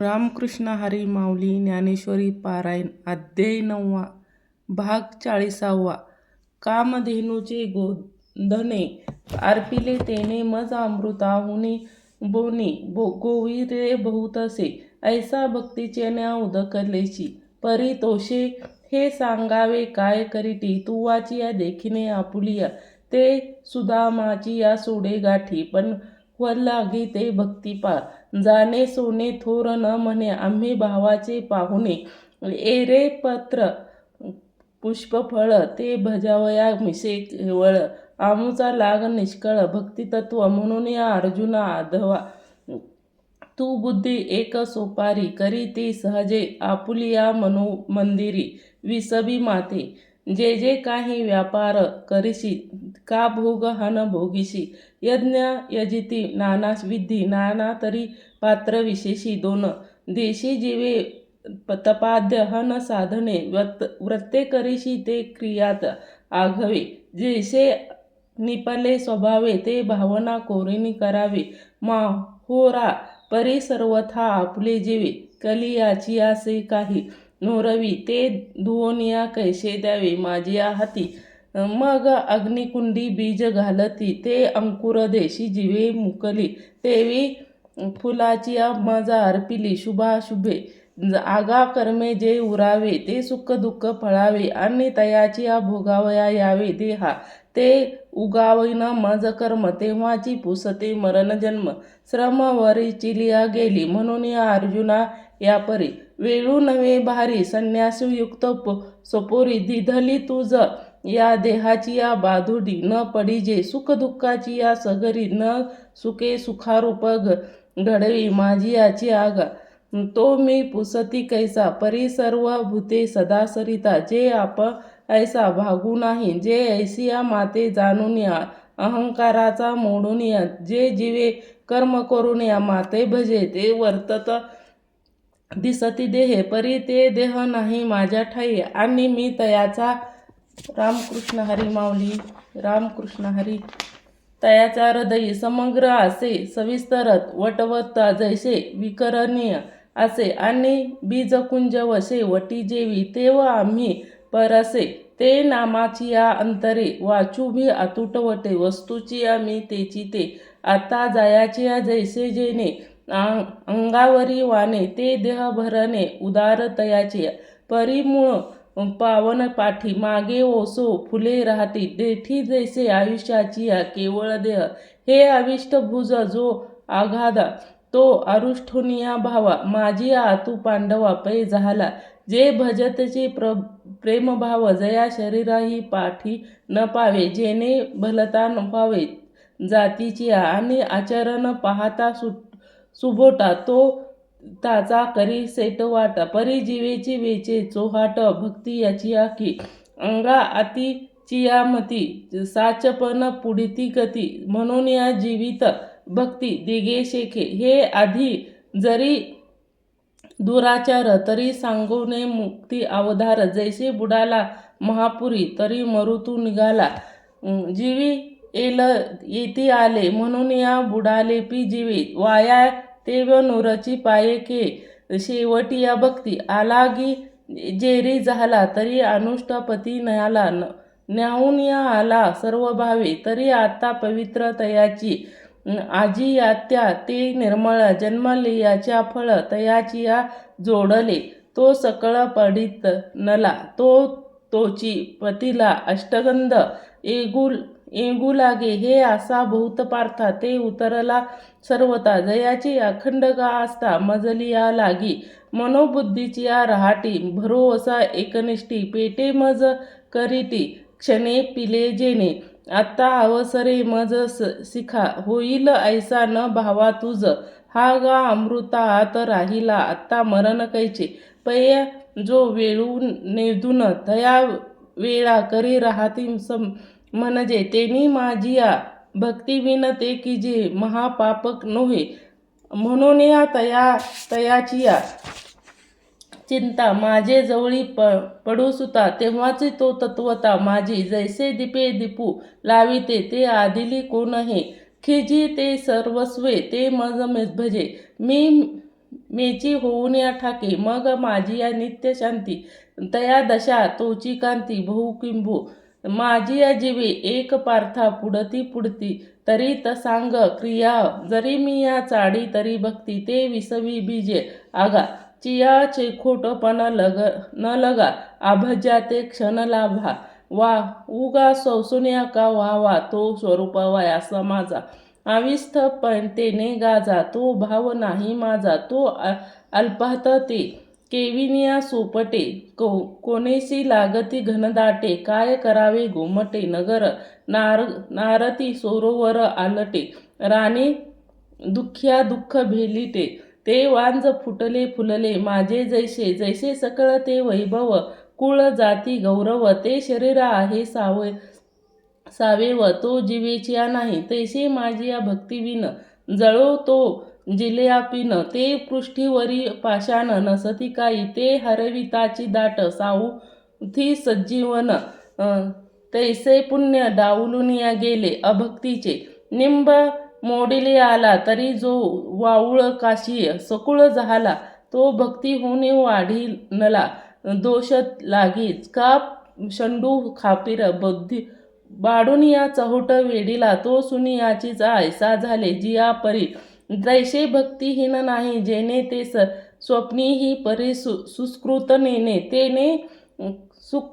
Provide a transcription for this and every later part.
रामकृष्ण हरी माऊली ज्ञानेश्वरी पारायण अध्याय 9 भाग 40. कामधेनूचे गोधने आरपिले तेने मज अमृताहुनी बोनी गोवी रे बहुतसे ऐसा भक्तीचे न्याव उदकलेची परी तोषे हे सांगावे काय करीटी तुवाची या देखीने आपुलिया ते सुदामाची या सोडे गाठी पण लागी ते भक्तिपार जाणे सोने थोर न म्हणे आम्ही भावाचे पाहुणे एरे पत्र पुष्पफळ ते भजावया मिसे केवळ आमुचा लाग निष्कळ भक्तितत्व म्हणून या अर्जुना आधवा तू बुद्धी एक सोपारी करी ती सहजे आपुलिया मनो मंदिरी विसबी माते जे जे काही व्यापार करीशी का भोग हन भोगीशी यज्ञ यजिती नाना विधी नाना तरी पात्र विशेषी दोन देशी जीवे तपाद्य हन साधने व्रते करीशी ते क्रियात आघवे जैसे निपले स्वभावे ते भावना कोरिनी करावे माहोरा परी सर्वथा आपले जीवे कलियाची असे काही नोरवी ते धुवनिया कैसे द्यावे माझ्या हाती मग अग्निकुंडी बीज घालती ते अंकुर देशी जीवे मुकली तेवी फुलाची मजा अर्पिली शुभाशुभे आगा कर्मे जे उरावे ते सुख दुःख फळावे आणि तयाची भोगावया यावे देहा ते उगाविन मज कर्म तेव्हाची पुसते मरण जन्म श्रम वरी चिलिया गेली म्हणून या अर्जुना या परी वेळू नव्हे भारी संन्यासयुक्त सपोरी दिधली तुझ या देहाची या बाधुडी न पडिजे सुख दुःखाची या सगरी न सुखे सुखारूप घडवी माझी याची आगा तो मी पुसती कैसा परी सर्व भूते सदा सरिता जे आप ऐसा भागू नाही जे ऐसिया माते जाणून या अहंकाराचा मोडून या जे जीवे कर्म करून या माते भजे ते वर्तत दिसती देहे परी ते देह नाही माझ्या ठाई आणि मी तयाचा रामकृष्ण हरी माऊली रामकृष्ण हरी तयाचा हृदयी समग्र असे सविस्तरत वटवत्ता जैसे विकरणीय असे आणि बीजकुंज वसे वटी जेवी तेव आम्ही परसे ते नामाची या अंतरे वाचू भी अतुट वटे वस्तूची आम्ही तेची ते आता जायाची या जैसे जेने अंगावरी वाने ते देह भरणे उदार तयाचे परिमूळ पावन पाठी मागे ओसो फुले राहती देठी जैसे आयुष्याची या केवळ देह हे अविष्ट भुज जो आघादा तो अरुष्ठुनिया भावा माझी आतू पांडवा पै झाला जे भजतचे प्रेमभाव जया शरीराही पाठी न पावे जेने भलता न पावे जातीची आणि आचरण पाहता सुभोटा तो ताचा करी सेटवाट परी जीवेची वेचे चोहाट भक्ती याची आखी अंगा अति चियामती साचपन पुढिती गती म्हणून या जीवित भक्ती दिगे शेखे हे आधी जरी दुराचार तरी सांगूने मुक्ती अवधार जैसे बुडाला महापुरी तरी मरुतू निघाला जीवी येती आले म्हणून या बुडाले पी जीवी वाया तेव नुरची पाये के शेवटी या भक्ती आलागी जेरी झाला तरी अनुष्ठापती नयाला न्याहून या आला सर्व भावे तरी आता पवित्र तयाची आजी यात्या ते निर्मळ जन्मले याच्या फळ तयाची या जोडले तो सकळ पडित नला तोची पतीला अष्टगंध एगू लागे हे असा बहुत पार्था ते उतरला सर्वता जयाची अखंड गा असता मजली या लागी मनोबुद्धीची या रहाटी भरो असा एकनिष्ठी पेटे मज करीटी क्षणे पिले जेणे आता अवसरे मज शिखा होईल ऐसा न भावा तुझ हा गा अमृता आत राहिला आता मरण कैचे पय जो वेळून नेदून तया वेळा करी राहती म्हणजे तेनी माझिया भक्ती विन ते की जे महापापक नोहे म्हणून या तयाची या चिंता माझे जवळी पडू सुता तेव्हाची तो तत्वता माझी जैसे दीपे दीपू लाविते ते आदिली कोण हे खिजी ते सर्वस्वे ते मज भजे मी मेची होऊन या ठाके मग माझी या नित्य शांती तया दशा तोची कांती बहुकिंबू माझी या जीवे एक पार्था पुढती पुढती तरी तसांग क्रिया जरी मी या चाडी तरी भक्ती ते विसवी बीजे आगा चिया चेखोटपणा न लगा आभज्या ते क्षण लाभा वा उगा सौसुन्या का व्हावा तो स्वरूपावा असा माझा आविस्थ तेने गाजा तो भाव नाही माझा तो अल्पात ते केविनिया सोपटे कोणेसी लागती घनदाटे काय करावे गोमटे नगर नारती सरोवर आलटे राणी दुःख्या दुःख भेलिटे ते वांज फुटले फुलले माझे जैसे जैसे सकळ ते वैभव कुळ जाती गौरव ते शरीर आहे सावेव तो जीवेच्या नाही तैसे माझी या भक्तिविन जळो तो जिलेयापिन ते पृष्ठीवरी पाषाण नसती काही ते हरविताची दाट साऊथी सज्जीवन तैसे पुण्य डावलून या गेले अभक्तीचे निंब मोडिले आला तरी जो वाऊळ काशी सकुळ झाला तो भक्ती होणे वाढीनला दोष लागीच का शंडू खापीर बुद्धी बाडून या चहोट वेडीला तो सुनियाचीच ऐसा झाले जिया परी जैसे भक्तिहीन नाही जेने ते स्वप्नीही परी सुस्कृत नेने तेने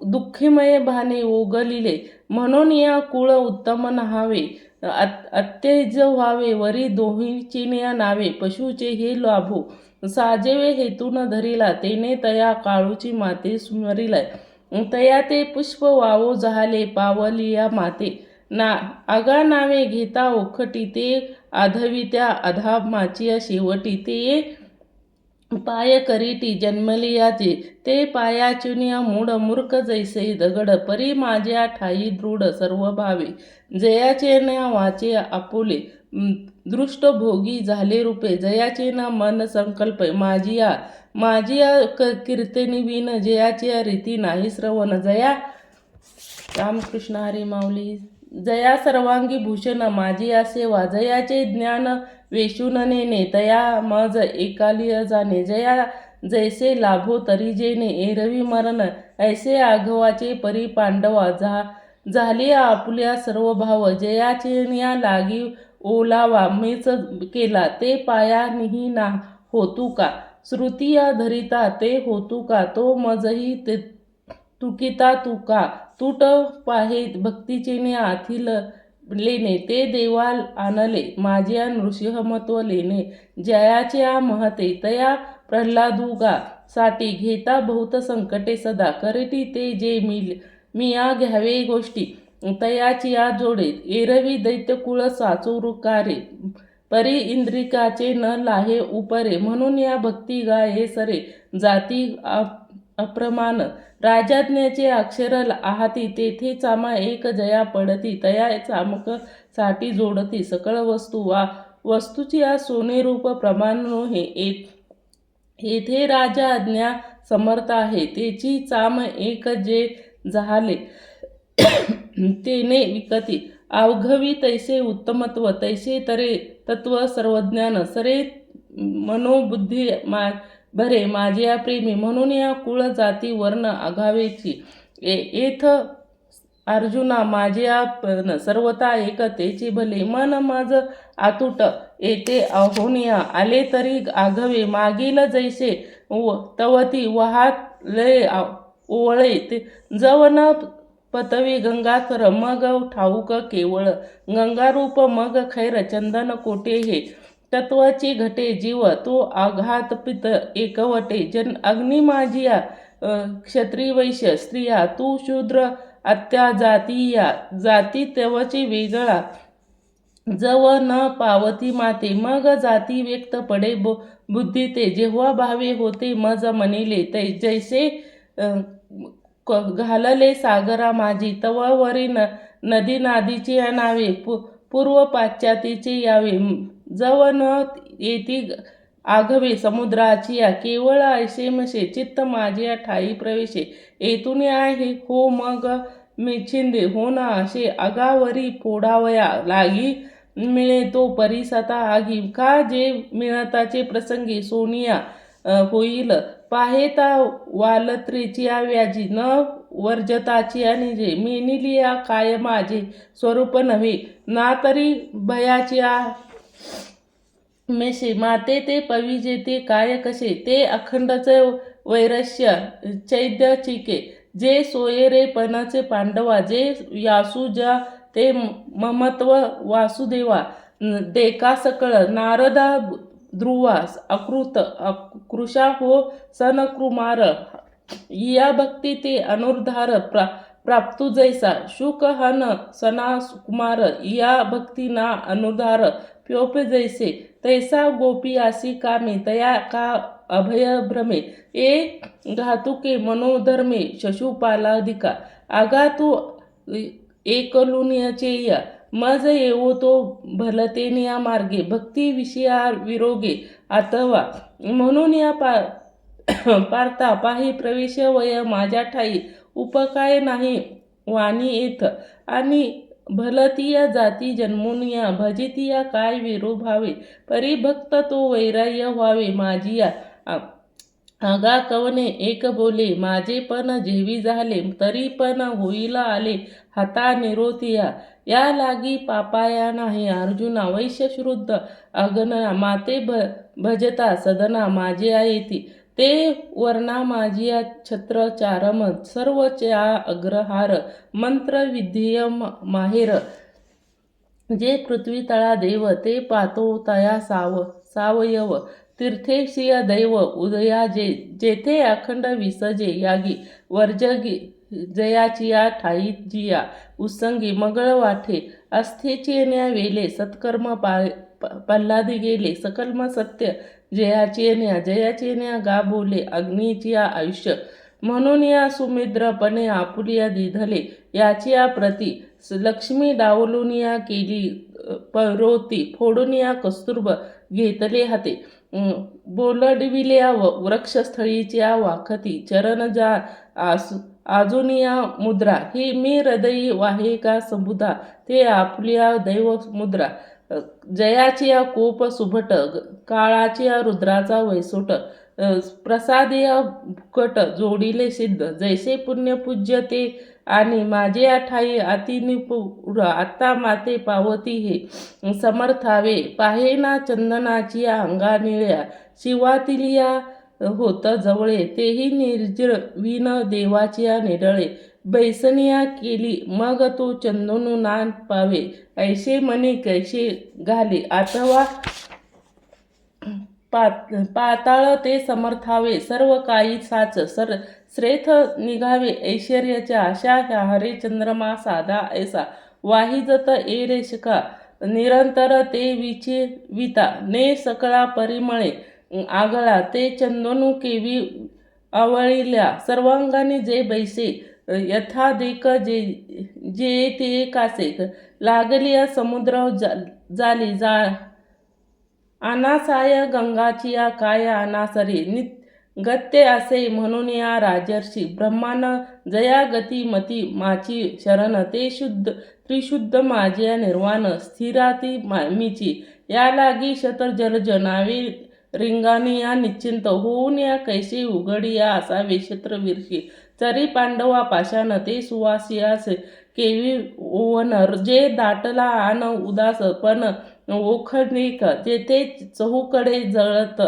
दुःखीमय भाने ओगलिले म्हणून या कुळ उत्तम नहावे अत्यज व्हावे वरी दोहीची नावे पशुचे हे लाभो साजेवे हेतून धरिला तेने तया काळूची माते स्मरिला तया ते पुष्प वावो झाले पावलिया माते आगा नावे घेता ओखटी ते आधवित्या अधा माचिया शेवटी ते पाय करीटी जन्मलियाचे ते पायाचुनिया मूढ मूर्ख जैसे दगड परी माझ्या ठाई दृढ सर्व भावे जयाचे न वाचे आपुले दृष्ट भोगी झाले रूपे जयाचे न मन संकल्प माझिया कीर्तनी विन जयाच्या रीती नाही श्रवण जया रामकृष्ण हरी माऊली जया सर्वांगी भूषण माझी या सेवा जयाचे ज्ञान वेशून नेणे तया मज एकालिय जाणे जया जैसे लाभो तरी जेणे एरवी मरण ऐसे आघवाचे परी पांडवा झाली आपुल्या सर्व भाव जयाचे या लागी ओलावा मीच केला ते पाया निही ना होतू का श्रुतिया धरिता ते होतू का तो मजही तुकिता तुका तुट पाहे भक्तीचे आथिल लेणे ते देवाल आणले माझ्या नृसिंहमत्व लेणे जयाच्या महते तया प्रल्हादुगा साठी घेता बहुत संकटे सदा करीटी ते जे मिया घ्यावे गोष्टी तयाची या जोडे एरवी दैत्यकुळ साचुरुकारे परी इंद्रिकाचे न लाहे उपरे म्हणून या भक्ती गाये सरे जाती अप्रमाण राजाज्ञाचे अक्षर आहाती तेथे चामा एक जया पडती तया चामक साठी जोडती सकळ वस्तूची या सोने रूप प्रमाण हे येथे राजा आज्ञा समर्थ आहे तेची चाम एक जे झाले तेने विकती अवघवी तैसे उत्तमत्व तैसे तरे तत्व सर्वज्ञान सरे मनोबुद्धी भरे माझ्या प्रेमी म्हणून या कुळ जाती वर्ण आघावेची येथ अर्जुना माझ्या सर्वता एकतेची भले मन माझ आतुट येते अहोनिया आले तरी आघवे मागील जैसे तवती वाहात लय ओवळे ते जवन पतवी गंगाधर मग ठाऊक केवळ गंगारूप मग खैर चंदन कोटे हे तत्वाची घटे जीव तो आघात पित एकवटे अग्नी माझिया क्षत्रिय वैश्य स्त्रिया तू शूद्र अत्या जातीया जाती तेवची वेगळा जव न पावती माते मग जाती व्यक्त पडे बुद्धी ते जेव्हा भावे होते मज मनिले ते जैसे घालले सागरा माझी तवावरी नदी नादीची नावे पूर्व पाश्चातीचे यावे जव न येती आघवे समुद्राची या केवळ ऐसे मसे चित्त माझ्या ठाई प्रवेशे येतून आहे हो मग मिछिंदे हो ना असे आगावरी फोडावया लागी मिळे तो परिसता आगी का जे मिळताचे प्रसंगी सोनिया होईल पाहेता वालत्रेची व्याजी न वर्जताची आणि जे मेनिलिया काय माझे स्वरूप नव्हे ना तरी भयाची मेसे माते ते पविजे ते काय कसे ते अखंडचे वैरस्य चैद्य चिके जे सोयरेपणाचे पांडवा जे यासुजा ते ममत्व वासुदेवा देका सकळ नारदा ध्रुवा अकृत कृशा हो सनकुमार या भक्ती ते अनुर्धार प्राप्तु जैसा शुक हन सना कुमार या भक्ती ना अनुधार प्योप जैसे तैसा गोपी आसी कामे तया का अभय भ्रमे ए घातुके मनोधर्मे शशुपालाधिका आगा तू एकलुनियचेय मज येवो तो भलतेनिया मार्गे भक्ती विषया विरोगे अथवा म्हणून या पार्था पाही प्रवेश वय माझ्या ठाई उपकाय नाही वाणी येथ आणि भलतिया जाती जन्मोनिया भजितिया काय विरो भावे परिभक्त तो वैराग्य व्हावे माझिया आगा कवने एक बोले माझे पण जेवी झाले तरी पण होईल आले हाता निरोतिया या लागी पापाया नाही अर्जुना वैश्य श्रुद्ध अगणना माते भजता सदना माझे येती ते वर्णा माझिया छत्र चारम सर्व च्या अग्रहार मंत्र विधेय माहेर जे पृथ्वी तळा देव ते पातो तया सावयव तीर्थेशिय दैव उदया जेथे अखंड विसजे यागी वर्जगी जयाचिया ठाई जिया उसंगी मंगळ वाठे अस्थेचेन्या वेले सत्कर्म पल्लादी गेले सकल्म सत्य जयाचेन्या गा बोले अग्नीचिया आयुष्य म्हणून या सुमिद्रपणे आपुलिया दिधले याचिया प्रती लक्ष्मी डावलुनिया केली परोती फोडुनिया कस्तुर्ब घेतले हाते बोलडविल्या वृक्षस्थळीच्या वाखती चरण जा आजुनिया मुद्रा हे मी हृदयी वाहे का संबुधा ते आपुलिया दैव मुद्रा जयाचिया कोप सुभट काळाचिया रुद्राचा वैसोट प्रसादिया भुकट जोडिले सिद्ध जैसे पुण्यपूज्य ते आणि माझे ठाई अतिनिपुर आता माते पावती हे समर्थावे पाहेना चंदनाची अंगा निळ्या शिवातिलिया होत जवळे तेही निर्जळ विन देवाचिया निडळे बैसनिया केली मग तो चंदनू नान पावे ऐसे मनी कैसे घाले अथवा पाताळ ते समर्थावे सर्व काही साच श्रेथ निघावे ऐश्वर्याच्या आशा हरे चंद्रमा साधा ऐसा वाहिजत ए रेशका निरंतर ते विता ने सकळा परिमळे आगळा ते चंदनू केवी आवळिल्या सर्वांगाने जे बैसे यथाधिक जे ते कासे लागलिया समुद्र जाली अनासाय गंगाचिया काय अनासरे गत्य असे म्हणून या राजर्षी ब्रह्मान जया गती मती माची शरण ते शुद्ध त्रिशुद्ध माझ्या निर्वाण स्थिराती मीची या लागी शतजलज नावे रिंगाणी या निश्चिंत होऊन या कैसे उघडिया असावे क्षत्रवीरशी चरी पांडवा पाषाण ते सुवासियास केवी ओवन जे दाटला आन उदास पण ओखणिक जेथे चहूकडे जळत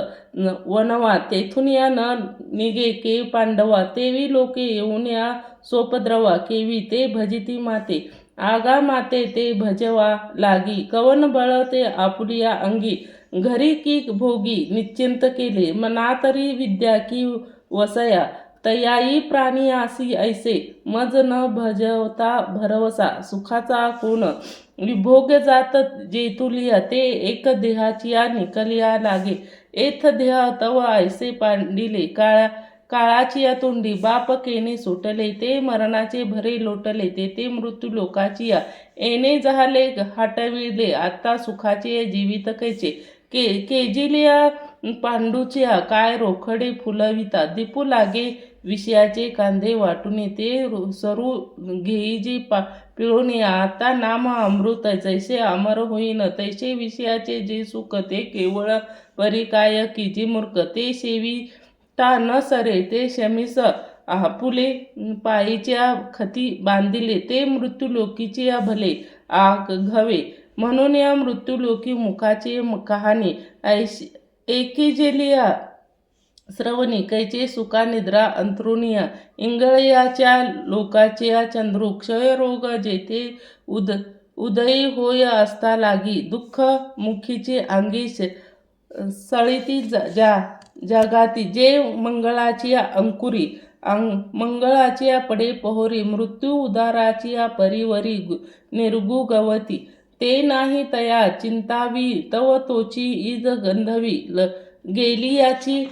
वनवा तेथून या न निगे के पांडवा तेवी लोके येऊन या सोपद्रवा केवी ते भजिती माते आगा माते ते भजवा लागी कवन बळ ते आपुलिया अंगी घरी की भोगी निश्चिंत केले मनातरी विद्या की वसया तयाई प्राणी आसी ऐसे मज न भजवता भरवसा सुखाचा कोण विभोग जात जेतुलिया ते एक देहाचिया निकलिया लागे एथ देह तव ऐसे पांडिले काळाचिया तोंडी बाप केने सुटले ते मरणाचे भरे लोटले ते मृत्यू लोकाचिया येणे जहाले हटविले आता सुखाचे जीवित कैचे केजिलिया पांडूच्या काय रोखडे फुलविता दीपू लागे विषयाचे कांदे वाटून ते सरू घेईजी पिळून आता नाम अमृत जैसे अमर होईन तैसे विषयाचे जे सुख ते केवळ परी काय की मूर्ख ते सेविता न सरे ते शमीस आपुले पायीच्या खती बांधिले ते मृत्यूलोकीचे भले आघवे म्हणून या मृत्यूलोकी मुखाचे कहाणी एकी जेलिया श्रवणी कैचे सुका निद्रा अंतरुणीय इंगळयाच्या लोकाच्या चंद्रू क्षयरोग जेथे उदयी होय असता लागी दुःख मुखीचे अंगी सळिती जगाती जे मंगळाची अंकुरी मंगळाची पडे पहोरी मृत्यू उदाराची परिवरी निर्गु गवती ते नाही तया चिंतावी तव तोची इज गंधवी गेली याची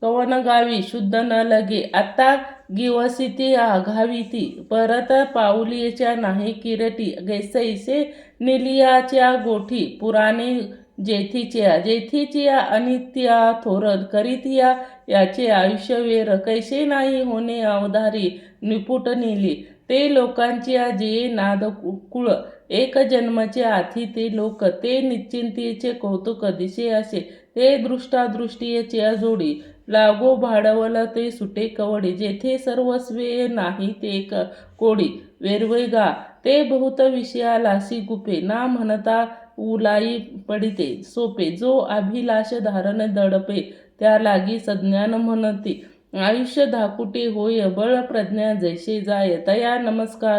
कवन गावी शुद्ध न लगे आता गिवसिती आघाविती परत पाऊलीच्या नाही किरटी गैसैसे निलियाच्या गोठी पुराणे जेथीच्या अनित्या थोर करीतिया याचे आयुष्य वेर कैसे नाही होणे अवधारी निपुट नेली ते लोकांच्या जे नाद कुळ एक जन्मचे आधी ते लोक ते निश्चिंतीचे कौतुक दिसे असे ते दृष्टादृष्टीचे जोडी लागो भाडवल ते सुटे कवडी जेथे सर्वस्वे नाही ते कोडी वेरवेगा ते बहुत विषयालासी गुपे ना म्हणता उलाई पडिते सोपे जो अभिलाष धारण दडपे त्या लागी सज्ञान म्हणते आयुष्य धाकुटे होय बळ प्रज्ञा जैसे जाय तया नमस्कार